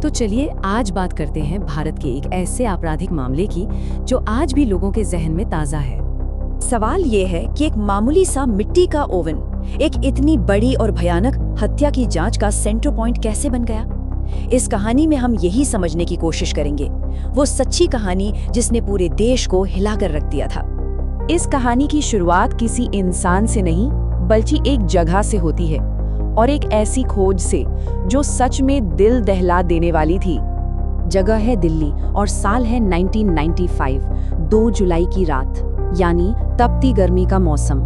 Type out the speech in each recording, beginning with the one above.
तो चलिए आज बात करते हैं भारत के एक ऐसे आपराधिक मामले की जो आज भी लोगों के जहन में ताज़ा है। सवाल ये है कि एक मामूली सा मिट्टी का ओवन एक इतनी बड़ी और भयानक हत्या की जांच का सेंटर पॉइंट कैसे बन गया। इस कहानी में हम यही समझने की कोशिश करेंगे, वो सच्ची कहानी जिसने पूरे देश को हिलाकर रख दिया था। इस कहानी की शुरुआत किसी इंसान से नहीं बल्कि एक जगह से होती है, और एक ऐसी खोज से जो सच में दिल दहला देने वाली थी। जगह है दिल्ली और साल है 1995, 2 जुलाई की रात, यानी तपती गर्मी का मौसम।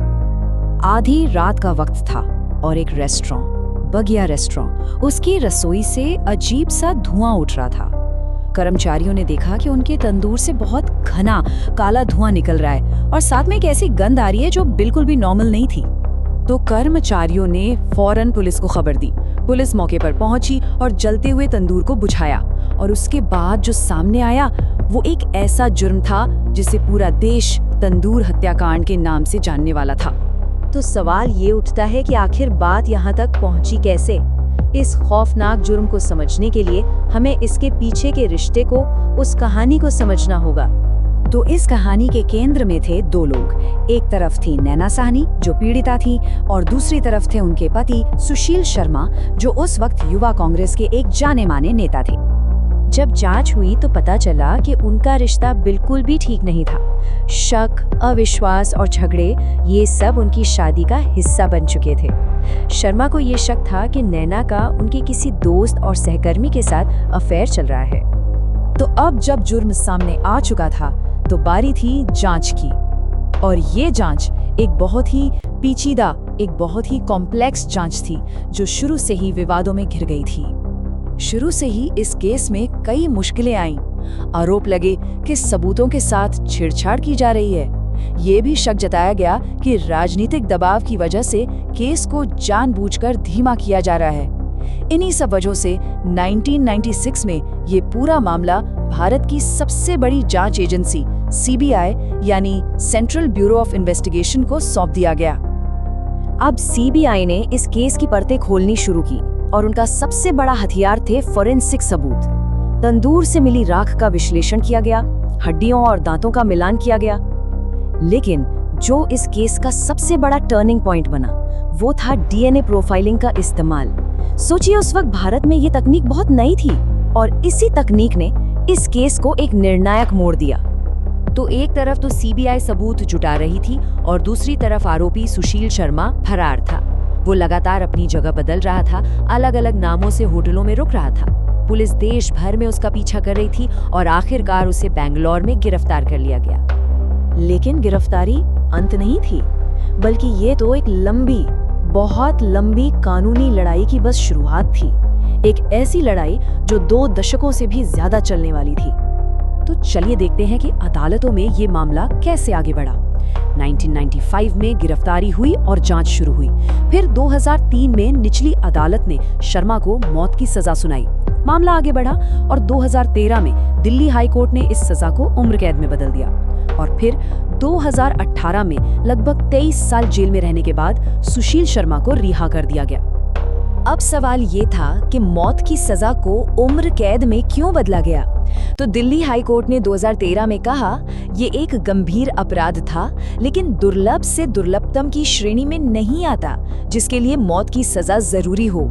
आधी रात का वक्त था और एक रेस्टोरेंट, बगिया रेस्टोरेंट, उसकी रसोई से अजीब सा धुआं उठ रहा था। कर्मचारियों ने देखा कि उनके तंदूर से बहुत घना काला धुआं निकल रहा है और साथ में एक ऐसी गंध आ रही है जो बिल्कुल भी नॉर्मल नहीं थी। तो कर्मचारियों ने फौरन पुलिस को खबर दी। पुलिस मौके पर पहुंची और जलते हुए तंदूर को बुझाया, और उसके बाद जो सामने आया वो एक ऐसा जुर्म था जिसे पूरा देश तंदूर हत्याकांड के नाम से जानने वाला था। तो सवाल ये उठता है कि आखिर बात यहाँ तक पहुँची कैसे। इस खौफनाक जुर्म को समझने के लिए हमें इसके पीछे के रिश्ते को, उस कहानी को समझना होगा। तो इस कहानी के केंद्र में थे 2 लोग। एक तरफ थी नैना साहनी जो पीड़िता थी, और दूसरी तरफ थे उनके पति सुशील शर्मा जो उस वक्त युवा कांग्रेस के एक जाने माने नेता थे। जब जांच हुई तो पता चला कि उनका रिश्ता बिल्कुल भी ठीक नहीं था। शक, अविश्वास और झगड़े, ये सब उनकी शादी का हिस्सा बन चुके थे। शर्मा को ये शक था कि नैना का उनके किसी दोस्त और सहकर्मी के साथ अफेयर चल रहा है। तो अब जब जुर्म सामने आ चुका था तो बारी थी जांच की, और ये जांच एक बहुत ही पेचीदा, एक बहुत ही कॉम्प्लेक्स जांच थी जो शुरू से ही विवादों में घिर गई थी। शुरू से ही इस केस में कई मुश्किलें आईं। आरोप लगे कि सबूतों के साथ छेड़छाड़ की जा रही है। ये भी शक जताया गया कि राजनीतिक दबाव की वजह से केस को जानबूझकर धीमा किया जा रहा है। इन्हीं सब वजहों से 1996 में ये पूरा मामला भारत की सबसे बड़ी जांच एजेंसी सीबीआई यानी सेंट्रल ब्यूरो ऑफ इन्वेस्टिगेशन को सौंप दिया गया। अब सीबीआई ने इस केस की परतें खोलनी शुरू की, और उनका सबसे बड़ा हथियार थे फॉरेंसिक सबूत। तंदूर से मिली राख का विश्लेषण किया गया, हड्डियों और दांतों का मिलान किया गया। लेकिन जो इस केस का सबसे बड़ा टर्निंग पॉइंट बना वो था डीएनए प्रोफाइलिंग का इस्तेमाल। सोचिए, उस वक्त भारत में ये तकनीक बहुत नई थी, और इसी तकनीक ने इस केस को एक निर्णायक मोड़ दिया। तो एक तरफ तो सीबीआई सबूत जुटा रही थी और दूसरी तरफ आरोपी सुशील शर्मा फरार था। वो लगातार अपनी जगह बदल रहा था, अलग अलग नामों से होटलों में रुक रहा था। पुलिस देश भर में उसका पीछा कर रही थी और आखिरकार उसे बेंगलोर में गिरफ्तार कर लिया गया। लेकिन गिरफ्तारी अंत नहीं थी, बल्कि ये तो एक लंबी, बहुत लंबी कानूनी लड़ाई की बस शुरुआत थी। एक ऐसी लड़ाई जो 2 दशकों से भी ज्यादा चलने वाली थी। तो चलिए देखते हैं कि अदालतों में ये मामला कैसे आगे बढ़ा। 1995 में गिरफ्तारी हुई और जांच शुरू हुई। फिर 2003 में निचली अदालत ने शर्मा को मौत की सजा सुनाई। मामला आगे बढ़ा और 2013 में दिल्ली हाई कोर्ट ने इस सजा को उम्र कैद में बदल दिया। और फिर 2018 में लगभग 23 साल जेल में रहने के बाद सुशील शर्मा को रिहा कर दिया गया। अब सवाल ये था कि मौत की सजा को उम्र कैद में क्यों बदला गया। तो दिल्ली हाई कोर्ट ने 2013 में कहा ये एक गंभीर अपराध था, लेकिन दुर्लभ से दुर्लभतम की श्रेणी में नहीं आता जिसके लिए मौत की सजा जरूरी हो।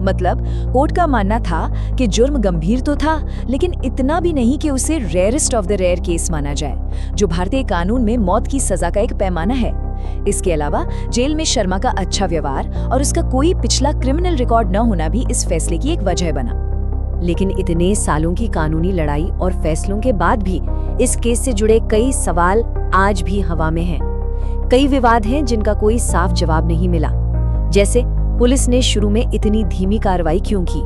मतलब कोर्ट का मानना था कि जुर्म गंभीर तो था, लेकिन इतना भी नहीं कि उसे rarest of the rare case माना जाए, जो भारतीय कानून में मौत की सजा का एक पैमाना है। इसके अलावा जेल में शर्मा का अच्छा व्यवहार और उसका कोई पिछला क्रिमिनल रिकॉर्ड न होना भी इस फैसले की एक वजह बना। लेकिन इतने सालों की कानूनी लड़ाई और फैसलों के बाद भी इस केस से जुड़े कई सवाल आज भी हवा में हैं। कई विवाद हैं जिनका कोई साफ जवाब नहीं मिला। जैसे पुलिस ने शुरू में इतनी धीमी कार्रवाई क्यों की?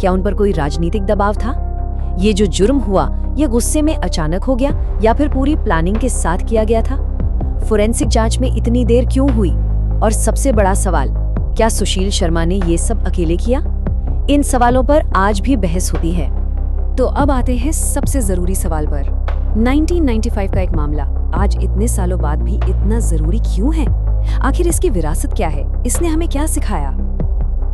क्या उन पर कोई राजनीतिक दबाव था? ये जो जुर्म हुआ ये गुस्से में अचानक हो गया या फिर पूरी प्लानिंग के साथ किया गया था? फोरेंसिक जांच में इतनी देर क्यों हुई? और सबसे बड़ा सवाल, क्या सुशील शर्मा ने ये सब अकेले किया? इन सवालों पर आज भी बहस होती है। तो अब आते हैं सबसे जरूरी सवाल पर। 1995 का एक मामला आज इतने सालों बाद भी इतना जरूरी क्यों है? आखिर इसकी विरासत क्या है? इसने हमें क्या सिखाया?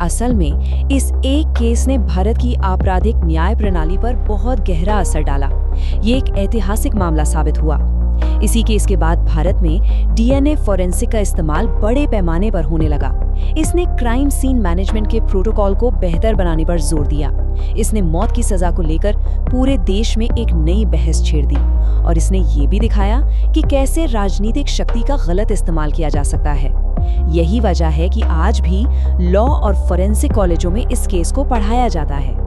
असल में इस एक केस ने भारत की आपराधिक न्याय प्रणाली पर बहुत गहरा असर डाला। ये एक ऐतिहासिक मामला साबित हुआ। इसी केस के बाद भारत में डीएनए फॉरेंसिक का इस्तेमाल बड़े पैमाने पर होने लगा। इसने क्राइम सीन मैनेजमेंट के प्रोटोकॉल को बेहतर बनाने पर जोर दिया। इसने मौत की सजा को लेकर पूरे देश में एक नई बहस छेड़ दी और इसने ये भी दिखाया कि कैसे राजनीतिक शक्ति का गलत इस्तेमाल किया जा सकता है। यही वजह है कि आज भी लॉ और फोरेंसिक कॉलेजों में इस केस को पढ़ाया जाता है।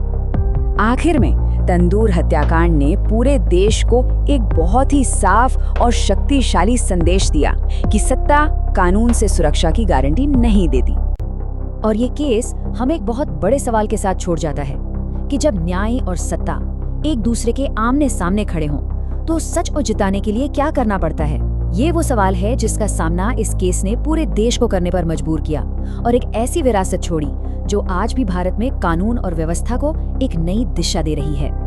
आखिर में तंदूर हत्याकांड ने पूरे देश को एक बहुत ही साफ और शक्तिशाली संदेश दिया कि सत्ता कानून से सुरक्षा की गारंटी नहीं देती। और ये केस हमें एक बहुत बड़े सवाल के साथ छोड़ जाता है कि जब न्याय और सत्ता एक दूसरे के आमने सामने खड़े हों तो सच को जिताने के लिए क्या करना पड़ता है। ये वो सवाल है जिसका सामना इस केस ने पूरे देश को करने पर मजबूर किया और एक ऐसी विरासत छोड़ी जो आज भी भारत में कानून और व्यवस्था को एक नई दिशा दे रही है।